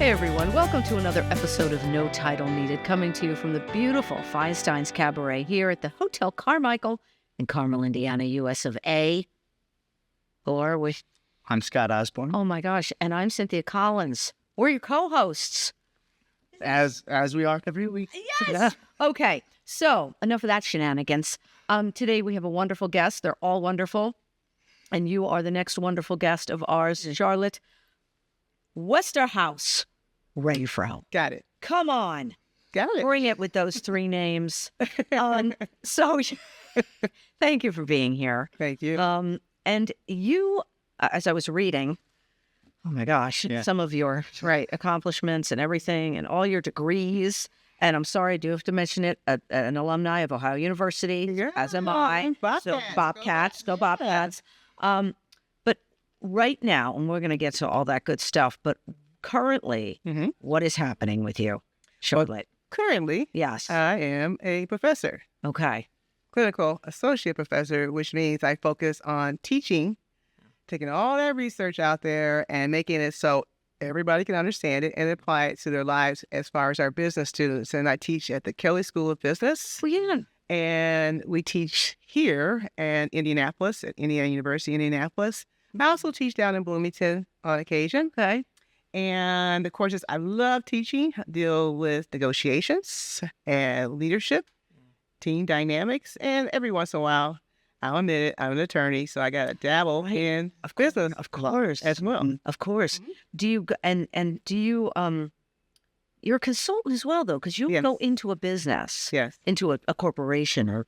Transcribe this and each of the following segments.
Hey everyone, welcome to another episode of No Title Needed, coming to you from the beautiful Feinstein's Cabaret here at the Hotel Carmichael in Carmel, Indiana, US of A. Or with... I'm Scott Osborne. Oh my gosh, and I'm Cynthia Collins. We're your co-hosts. As we are every week. Yes! Okay, so enough of that shenanigans. Today we have a wonderful guest. They're all wonderful. And you are the next wonderful guest of ours, Charlotte Westerhaus-Renfrow. Got it. Come on. Got it. Bring it with those three names. So thank you for being here. Thank you. And you, as I was reading, oh my gosh, some of your accomplishments and everything and all your degrees. And I'm sorry, I do have to mention it, an alumni of Ohio University, as am I. So Bobcats, go Bobcats. But right now, and we're going to get to all that good stuff, but currently, what is happening with you, Charlotte? Currently, Yes. I am a professor, Okay. clinical associate professor, which means I focus on teaching, taking all that research out there and making it so everybody can understand it and apply it to their lives as far as our business students. And I teach at the Kelley School of Business. Well, yeah. And we teach here in Indianapolis, at Indiana University, Indianapolis. I also teach down in Bloomington on occasion. Okay. And the courses I love teaching deal with negotiations and leadership, team dynamics, and every once in a while, I'll admit it, I'm an attorney, so I got to dabble in business, Of course. as well. Of course. Do you, do you, you're a consultant as well, though, because you go into a business, Yes. into a corporation, or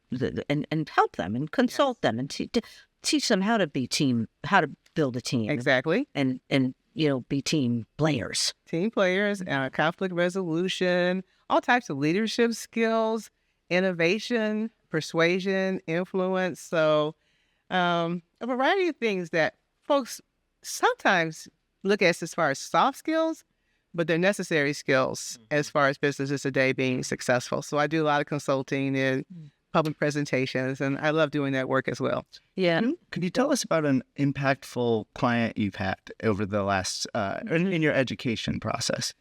and help them and consult them and teach them how to build a team. Exactly. And be team players. Team players, conflict resolution, all types of leadership skills, innovation, persuasion, influence. So a variety of things that folks sometimes look at as far as soft skills, but they're necessary skills as far as businesses today being successful. So I do a lot of consulting and public presentations, and I love doing that work as well. Yeah. Could you tell us about an impactful client you've had over the last, in your education process?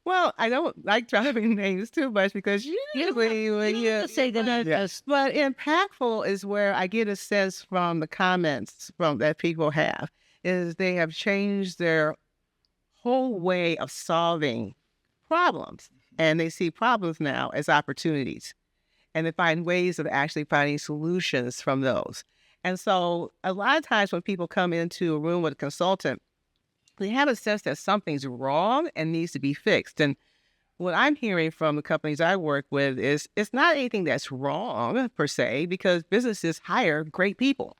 Well, I don't like dropping names too much because usually when you say that, but impactful is where I get a sense from the comments that people have is they have changed their whole way of solving problems, and they see problems now as opportunities, and they find ways of actually finding solutions from those. And so a lot of times when people come into a room with a consultant, they have a sense that something's wrong and needs to be fixed. And what I'm hearing from the companies I work with is it's not anything that's wrong per se, because businesses hire great people.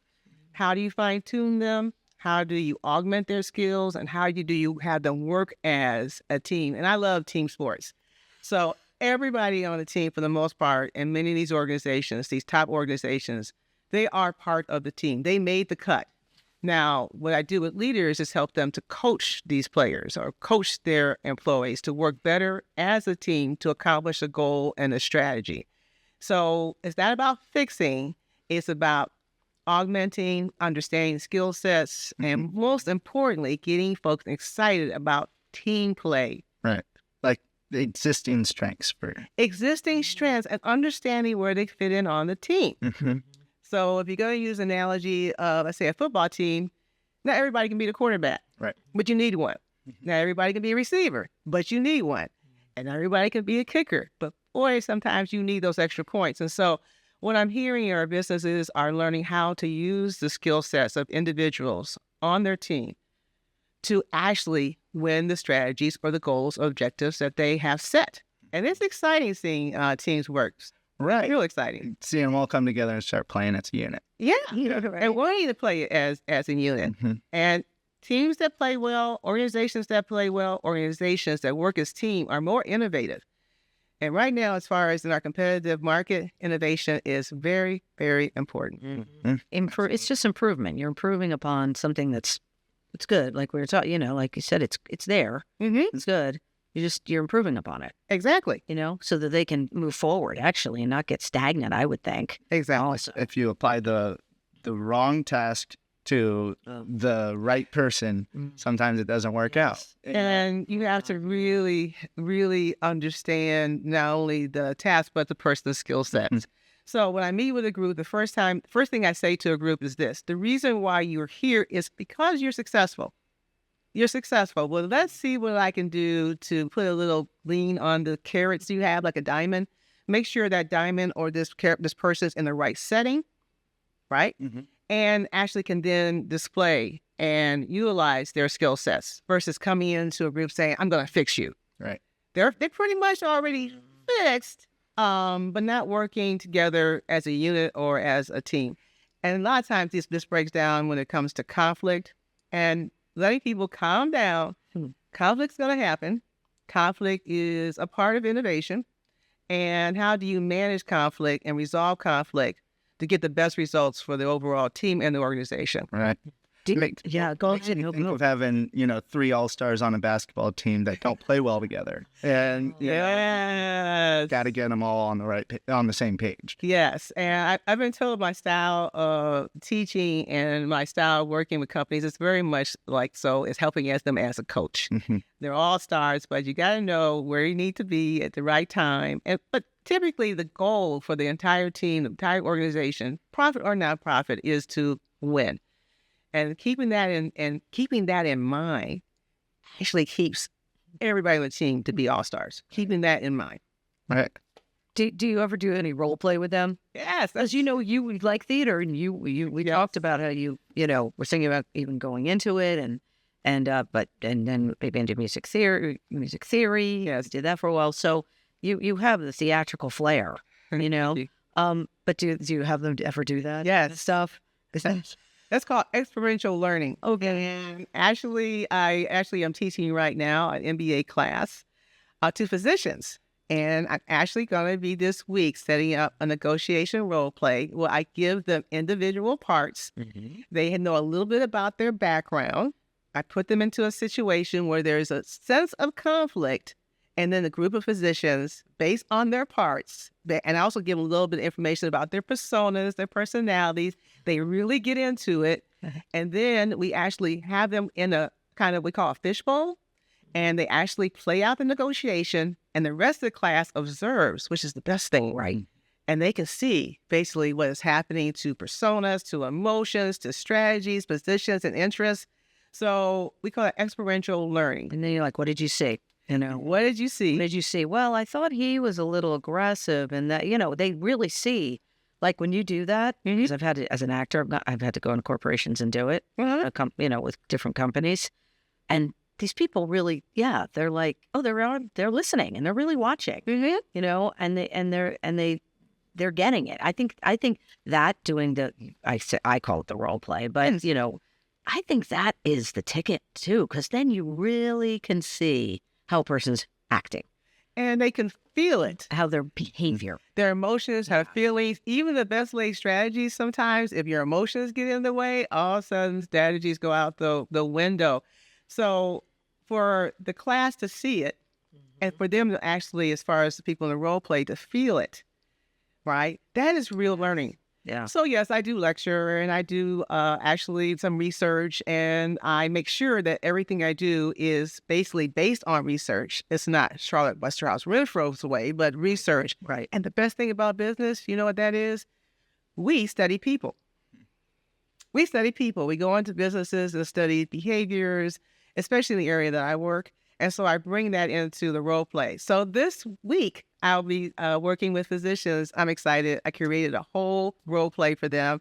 How do you fine tune them? How do you augment their skills? And how do you have them work as a team? And I love team sports. So everybody on the team, for the most part, and many of these organizations, these top organizations, they are part of the team. They made the cut. Now, what I do with leaders is help them to coach these players or coach their employees to work better as a team to accomplish a goal and a strategy. So it's not about fixing. It's about augmenting, understanding skill sets, and most importantly, getting folks excited about team play. Right. Like the existing strengths Existing strengths and understanding where they fit in on the team. So if you're going to use an analogy of, let's say, a football team, not everybody can be the quarterback, right? But you need one. Not everybody can be a receiver, but you need one. And not everybody can be a kicker, but boy, sometimes you need those extra points. And so what I'm hearing our businesses are learning how to use the skill sets of individuals on their team to actually win the strategies or the goals or objectives that they have set. And it's exciting seeing teams work. Right. Real exciting. Seeing them all come together and start playing as a unit. Yeah. And wanting to play as a unit. And teams that play well, organizations that play well, organizations that work as team are more innovative. And right now, as far as in our competitive market, innovation is very, very important. It's just improvement. You're improving upon something it's good. Like we were talking, like you said, it's there. It's good. You're improving upon it. Exactly. So that they can move forward, actually, and not get stagnant, I would think. Exactly. Also. If you apply the wrong task to the right person, sometimes it doesn't work out. And you have to really, really understand not only the task, but the person's skill sets. So when I meet with a group, the first thing I say to a group is this: the reason why you're here is because you're successful. You're successful. Well, let's see what I can do to put a little lean on the carrots you have, like a diamond. Make sure that diamond or this person's in the right setting, right? And actually can then display and utilize their skill sets versus coming into a group saying, I'm going to fix you. Right. They're pretty much already fixed, but not working together as a unit or as a team. And a lot of times this breaks down when it comes to conflict and letting people calm down. Conflict's going to happen. Conflict is a part of innovation. And how do you manage conflict and resolve conflict to get the best results for the overall team and the organization? Right. Go Makes ahead. me think of having, 3 all-stars on a basketball team that don't play well together. And got to get them all on the same page. Yes. And I've been told my style of teaching and my style of working with companies is very much like so. It's helping them as a coach. They're all stars, but you got to know where you need to be at the right time. But typically the goal for the entire team, the entire organization, profit or not-profit, is to win. And keeping that in mind actually keeps everybody on the team to be all-stars. Keeping that in mind. Right. Do you ever do any role play with them? Yes. As you know, you like theater, and we talked about how you were thinking about even going into it, and then maybe into music theory. Yes, did that for a while. So you have the theatrical flair, But do you have them ever do that? Yes. Stuff. That's called experiential learning. Okay. And I am teaching right now an MBA class to physicians. And I'm actually going to be this week setting up a negotiation role play where I give them individual parts. They know a little bit about their background. I put them into a situation where there's a sense of conflict. And then a group of physicians, based on their parts, and I also give them a little bit of information about their personas, their personalities. They really get into it. And then we actually have them in a kind of, we call a fishbowl. And they actually play out the negotiation. And the rest of the class observes, which is the best thing, right? And they can see basically what is happening to personas, to emotions, to strategies, positions, and interests. So we call it experiential learning. And then you're like, what did you see? What did you see? What did you see? Well, I thought he was a little aggressive, and that, they really see, like when you do that, because I've had to, as an actor, I've had to go into corporations and do it, with different companies. And these people really, they're like, oh, they're listening and they're really watching, and they're getting it. I think that doing I call it the role play, but I think that is the ticket too, because then you really can see how a person's acting. And they can feel it. How their behavior. Their emotions, their feelings, even the best laid strategies sometimes, if your emotions get in the way, all of a sudden strategies go out the window. So for the class to see it, and for them to actually, as far as the people in the role play, to feel it, right? That is real learning. Yeah. So yes, I do lecture and I do actually some research, and I make sure that everything I do is basically based on research. It's not Charlotte Westerhaus-Renfrow's way, but research. Right. And the best thing about business, you know what that is? We study people. We study people. We go into businesses and study behaviors, especially in the area that I work. And so I bring that into the role play. So this week, I'll be working with physicians. I'm excited. I created a whole role play for them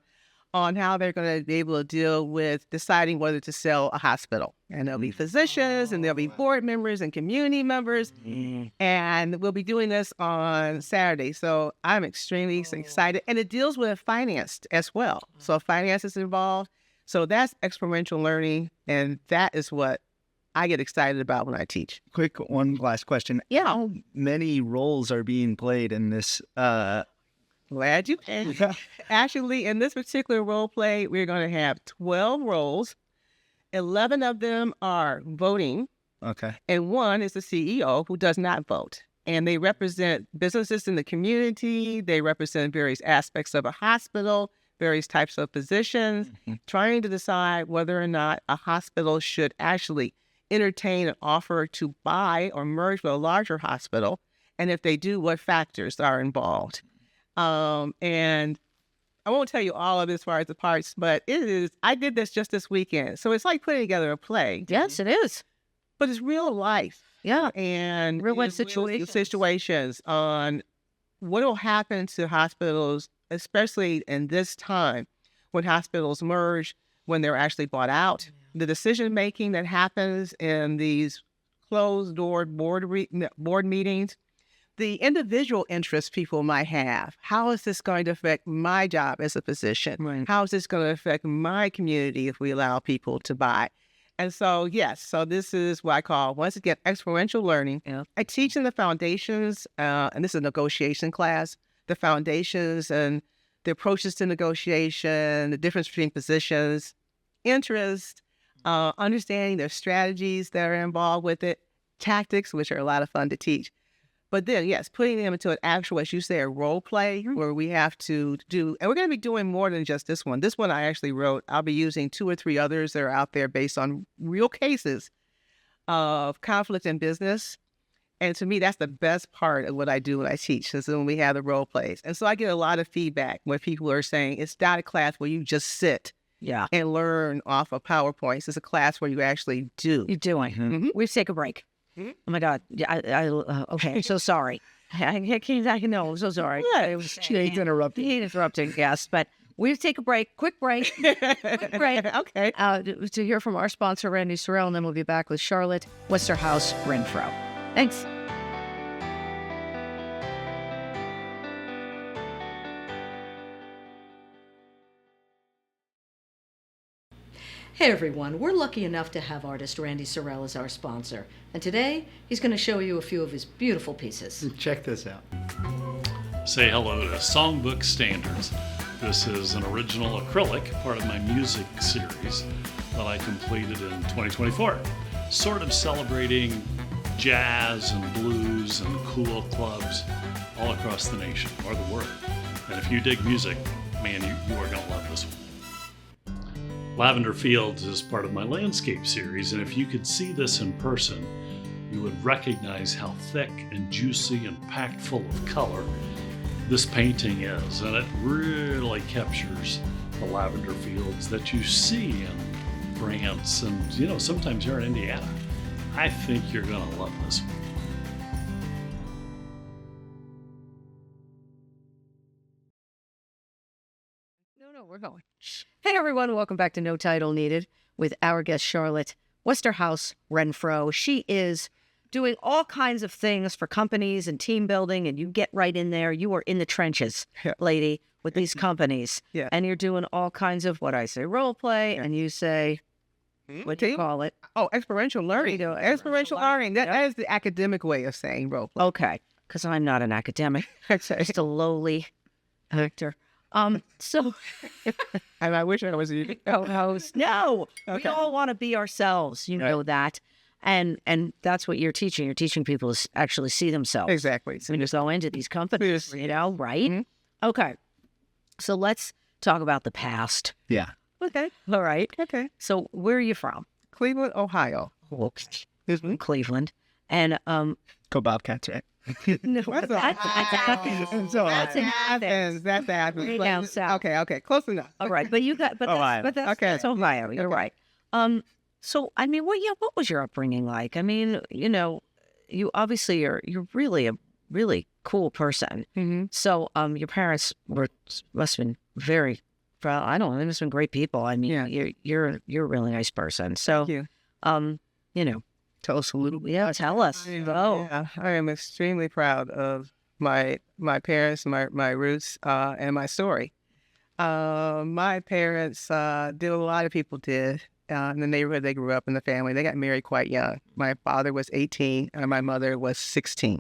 on how they're going to be able to deal with deciding whether to sell a hospital. And there'll be physicians, and there'll be board members and community members. And we'll be doing this on Saturday. So I'm extremely excited. And it deals with finance as well. So finance is involved. So that's experiential learning. And that is what I get excited about when I teach. Quick, one last question. Yeah. How many roles are being played in this? Glad you asked. Actually, in this particular role play, we're going to have 12 roles. 11 of them are voting. Okay. And one is the CEO who does not vote. And they represent businesses in the community. They represent various aspects of a hospital. various types of positions, trying to decide whether or not a hospital should actually entertain an offer to buy or merge with a larger hospital. And if they do, what factors are involved? And I won't tell you all of it as far as the parts, but I did this just this weekend. So it's like putting together a play. Yes, it is. But it's real life. Yeah. And Real life situations on what will happen to hospitals, especially in this time when hospitals merge, when they're actually bought out, the decision making that happens in these closed door board meetings, the individual interests people might have. How is this going to affect my job as a physician? Right. How is this going to affect my community if we allow people to buy? And so, yes, so this is what I call, once again, experiential learning. Yeah. I teach in the foundations, and this is a negotiation class, the foundations and the approaches to negotiation, the difference between positions, interest, understanding their strategies that are involved with it, tactics, which are a lot of fun to teach. But then, yes, putting them into an actual, as you say, a role play where we have to do, and we're going to be doing more than just this one. This one I actually wrote. I'll be using 2 or 3 others that are out there based on real cases of conflict in business. And to me, that's the best part of what I do when I teach, is when we have the role plays. And so I get a lot of feedback when people are saying, it's not a class where you just sit and learn off of PowerPoints. It's a class where you actually do. You're doing. Mm-hmm. We have to take a break. Oh my God. Yeah, okay. I'm so sorry. I know. I'm so sorry. She ain't interrupting. He interrupted, yes. But we have to take a break. Quick break. Quick break. Okay. To hear from our sponsor, Randy Sorrell, and then we'll be back with Charlotte Westerhaus-Renfrow. Thanks. Hey everyone, we're lucky enough to have artist Randy Sorrell as our sponsor. And today, he's going to show you a few of his beautiful pieces. Check this out. Say hello to Songbook Standards. This is an original acrylic, part of my music series that I completed in 2024. Sort of celebrating jazz and blues and cool clubs all across the nation, or the world. And if you dig music, man, you are going to love this one. Lavender Fields is part of my landscape series, and if you could see this in person, you would recognize how thick and juicy and packed full of color this painting is, and it really captures the lavender fields that you see in France and, sometimes here in Indiana. I think you're going to love this one. No, we're going. Hey everyone, welcome back to No Title Needed with our guest Charlotte Westerhaus-Renfrow. She is doing all kinds of things for companies and team building, and you get right in there. You are in the trenches, lady, with these companies. Yeah. And you're doing all kinds of what I say role play, and you say, what do you call it? Oh, experiential learning. Experiential learning. That is the academic way of saying role play. Okay, because I'm not an academic. Just a lowly actor. So And I wish I was a co-host. No, Okay. we all want to be ourselves. You know that. And that's what you're teaching. You're teaching people to actually see themselves. Exactly. So when you go into these companies, right? Mhm. Okay. So let's talk about the past. Yeah. Okay. All right. Okay. So where are you from? Cleveland, Ohio. Cleveland. And Go Bobcats, right? no, What's that's Athens. That's in Athens. That's Athens. Way down south. Okay. Close enough. All right, but you got, Ohio. that's Ohio. You're right. So I mean, what was your upbringing like? I mean, you obviously you're really a really cool person. Mm-hmm. So your parents must have been very, I don't know, they must have been great people. I mean, Yeah. you're a really nice person. So Thank you. Tell us a little bit. Yeah, tell us. Yeah, I am extremely proud of my parents, my roots, and my story. My parents did what a lot of people did in the neighborhood they grew up in, the family. They got married quite young. My father was 18 and my mother was 16.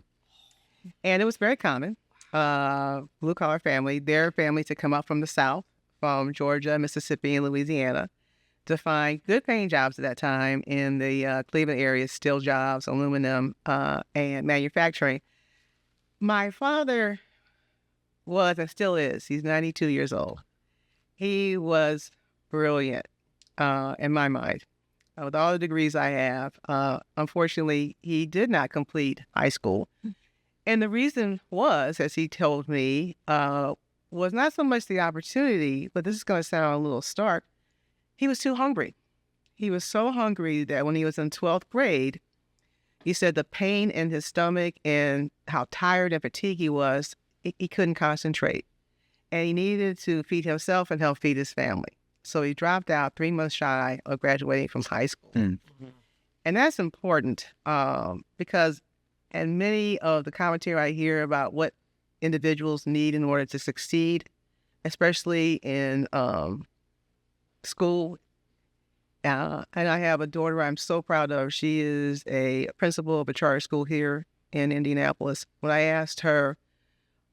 And it was very common, blue-collar family, their family to come up from the South, from Georgia, Mississippi, and Louisiana, to find good paying jobs at that time in the Cleveland area, steel jobs, aluminum, and manufacturing. My father was and still is, he's 92 years old. He was brilliant in my mind. With all the degrees I have, unfortunately, he did not complete high school. And the reason was, as he told me, was not so much the opportunity, but this is going to sound a little stark. He was too hungry. He was so hungry that when he was in 12th grade, he said the pain in his stomach and how tired and fatigued he was, he couldn't concentrate. And he needed to feed himself and help feed his family. So he dropped out 3 months shy of graduating from high school. Mm-hmm. And that's important because in many of the commentary I hear about what individuals need in order to succeed, especially in school. And I have a daughter I'm so proud of. She is a principal of a charter school here in Indianapolis. When I asked her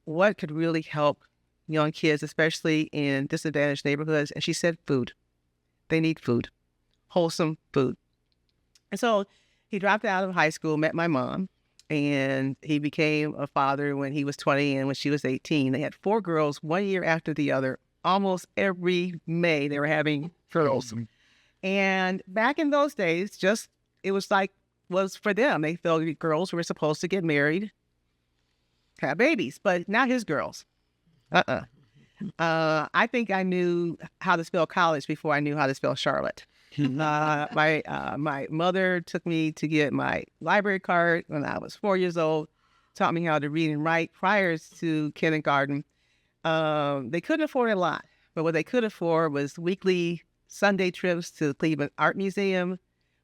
what could really help young kids, especially in disadvantaged neighborhoods, and she said food. They need food, wholesome food. And so he dropped out of high school, met my mom, and he became a father when he was 20 and when she was 18. They had 4 girls, 1 year after the other. Almost every May they were having girls. And back in those days, it was for them. They felt girls were supposed to get married, have babies, but not his girls. I think I knew how to spell college before I knew how to spell Charlotte. My mother took me to get my library card when I was 4 years old, taught me how to read and write prior to kindergarten. They couldn't afford a lot, but what they could afford was weekly Sunday trips to the Cleveland Art Museum.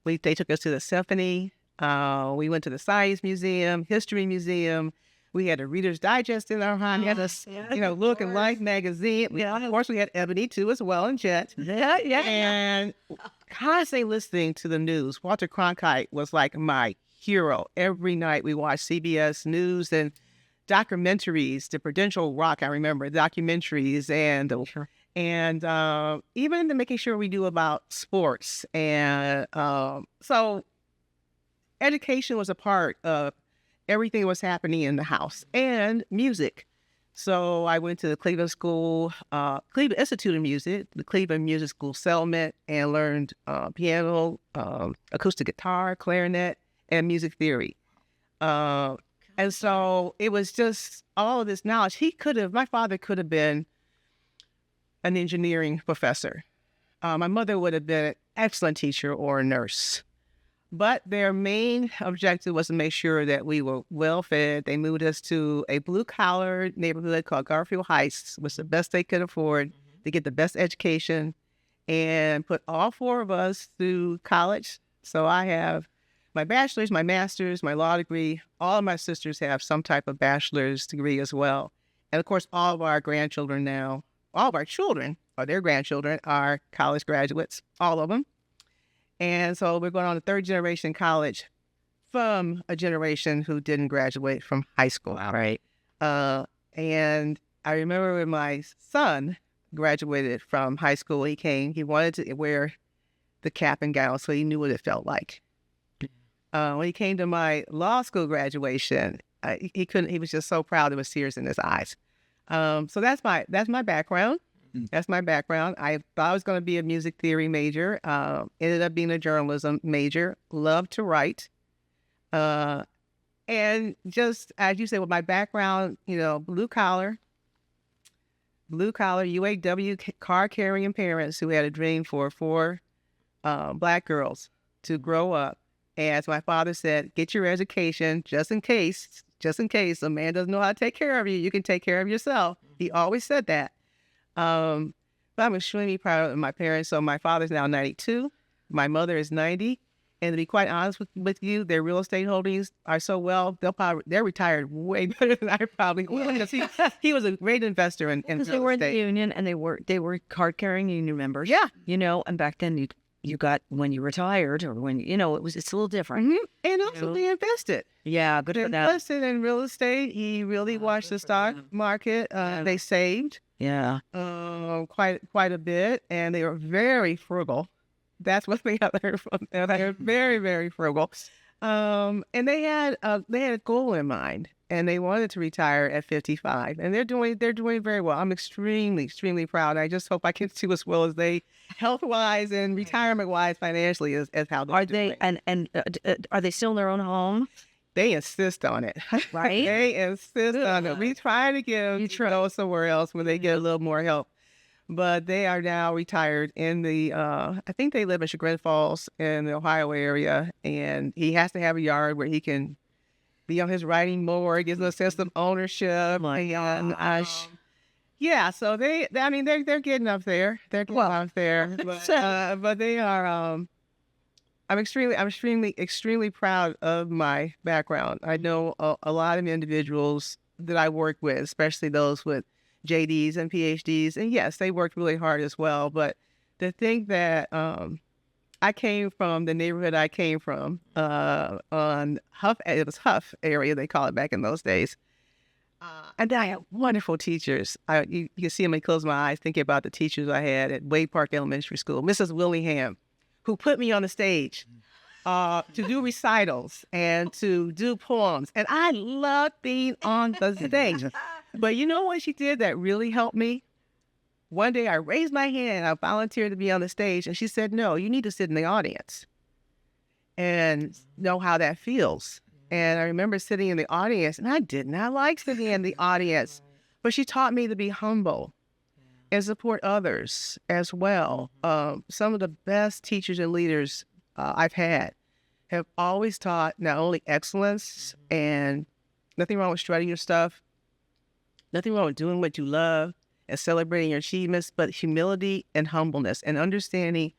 They took us to the symphony. We went to the Science Museum, History Museum. We had a Reader's Digest in our hand. We had a Look and Life magazine. Yeah. Of course, we had Ebony, too, as well, and Jet. Yeah. And constantly listening to the news. Walter Cronkite was like my hero. Every night we watched CBS News and documentaries, the Prudential Rock, I remember, documentaries, and even to making sure we knew about sports. And so education was a part of everything that was happening in the house, and music. So I went to the Cleveland Institute of Music, the Cleveland Music School Settlement, and learned piano, acoustic guitar, clarinet, and music theory. And so it was just all of this knowledge. My father could have been an engineering professor. My mother would have been an excellent teacher or a nurse. But their main objective was to make sure that we were well fed. They moved us to a blue-collar neighborhood called Garfield Heights, which was the best they could afford to get the best education, and put all 4 of us through college. So I have my bachelor's, my master's, my law degree. All of my sisters have some type of bachelor's degree as well. And of course, all of our grandchildren now, all of our children or their grandchildren are college graduates, all of them. And so we're going on the 3rd generation college from a generation who didn't graduate from high school. Wow. Right. And I remember when my son graduated from high school, he wanted to wear the cap and gown so he knew what it felt like. When he came to my law school graduation, he couldn't. He was just so proud. There was tears in his eyes. So that's my background. That's my background. I thought I was going to be a music theory major. Ended up being a journalism major. Loved to write. And just as you said, with my background, blue collar UAW car carrying parents who had a dream for 4 Black girls to grow up. And as my father said, get your education just in case a man doesn't know how to take care of you, you can take care of yourself. He always said that. But I'm extremely proud of my parents. So my father's now 92. My mother is 90. And to be quite honest with you, their real estate holdings are so well, they're retired way better than I probably was. He was a great investor in real estate. They were in the union and they were card carrying union members. Yeah. And back then you got, when you retired or when, it's a little different. Mm-hmm. And also they invested. Yeah, good for them. Invested in real estate. He really watched the stock market. They saved. Yeah. Quite a bit. And they were very frugal. That's what we learned from them. They were very, very frugal. And they had a goal in mind. and they wanted to retire at 55, and they're doing very well. I'm extremely proud. I just hope I can do as well as they, health-wise and retirement-wise, financially, as how they're doing. Are they still in their own home? They insist on it, Right? They insist on it. We try to get them to go somewhere else when they get a little more help, but they are now retired in the. I think they live in Chagrin Falls in the Ohio area, and he has to have a yard where he can be on his riding mower. It gives them a sense of ownership. Yeah, so they're getting up there. They're getting up there, but they are. I'm extremely proud of my background. I know a lot of individuals that I work with, especially those with JDs and PhDs, and yes, they worked really hard as well. But to think that I came from the neighborhood I came from on Huff, it was Huff area, they call it back in those days. And I had wonderful teachers. You can see me close my eyes thinking about the teachers I had at Wade Park Elementary School. Mrs. Willingham, who put me on the stage to do recitals and to do poems. And I loved being on the stage. But you know what she did that really helped me? One day I raised my hand and I volunteered to be on the stage. And she said, no, you need to sit in the audience and know how that feels. And I remember sitting in the audience, and I did not like sitting in the audience. But she taught me to be humble and support others as well. Some of the best teachers and leaders I've had have always taught not only excellence and nothing wrong with strutting your stuff, nothing wrong with doing what you love and celebrating your achievements, but humility and humbleness and understanding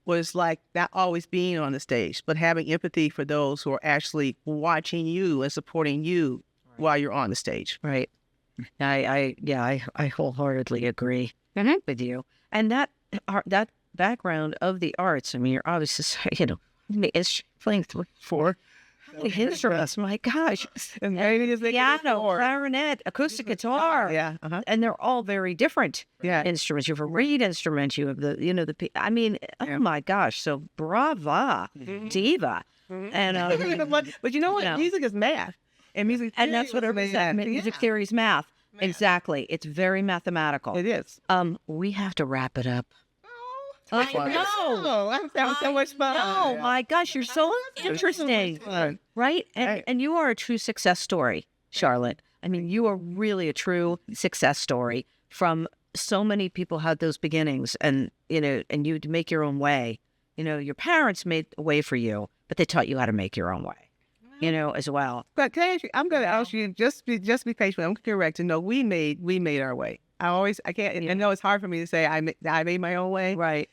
what it's like not always being on the stage, but having empathy for those who are actually watching you and supporting you while you're on the stage. Right. I wholehearedly agree with you. And that background of the arts, I mean, you're obviously, it's playing 4 instruments. My gosh. And Piano, clarinet, acoustic guitar. Yeah. And they're all very different Yeah. instruments. You have a reed instrument, you have oh my gosh. So brava, diva. And but you know what? Music is math. And music and that's what everybody said. Music theory is math. Exactly. It's very mathematical. It is. We have to wrap it up. I know. I'm having so much fun. Oh my gosh, you're so interesting. Right? And you are a true success story, Charlotte. I mean, you are really a true success story from so many people had those beginnings and you make your own way. Your parents made a way for you, but they taught you how to make your own way. As well. But I'm going to ask you, just be patient. I'm correct to know we made our way. I can't. I know it's hard for me to say I made my own way. Right.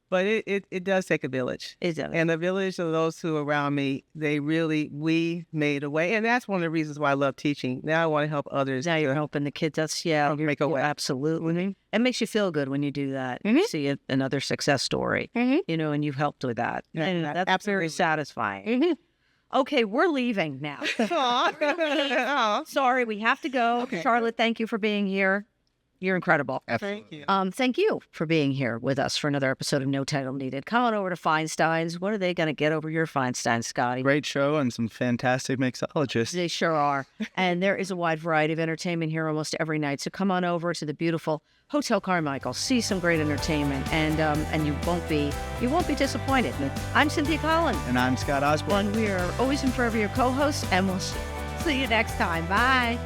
But it does take a village. It does. And the village of those who are around me, we made a way. And that's one of the reasons why I love teaching. Now I want to help others. Now you're helping the kids. Make a way. Absolutely. Mm-hmm. It makes you feel good when you do that. Mm-hmm. See another success story, Mm-hmm. And you've helped with that. Yeah, And that's absolutely. very satisfying. Mm-hmm. Okay, we're leaving now. Aw. Sorry, we have to go. Okay. Charlotte, thank you for being here. You're incredible. Thank you. Thank you for being here with us for another episode of No Title Needed. Come on over to Feinstein's. What are they going to get over your Feinstein, Scotty? Great show and some fantastic mixologists. They sure are. And there is a wide variety of entertainment here almost every night. So come on over to the beautiful Hotel Carmichael. See some great entertainment, and you won't be disappointed. I'm Cynthia Collins. And I'm Scott Osborne. We are always and forever your co-hosts, and we'll see you next time. Bye.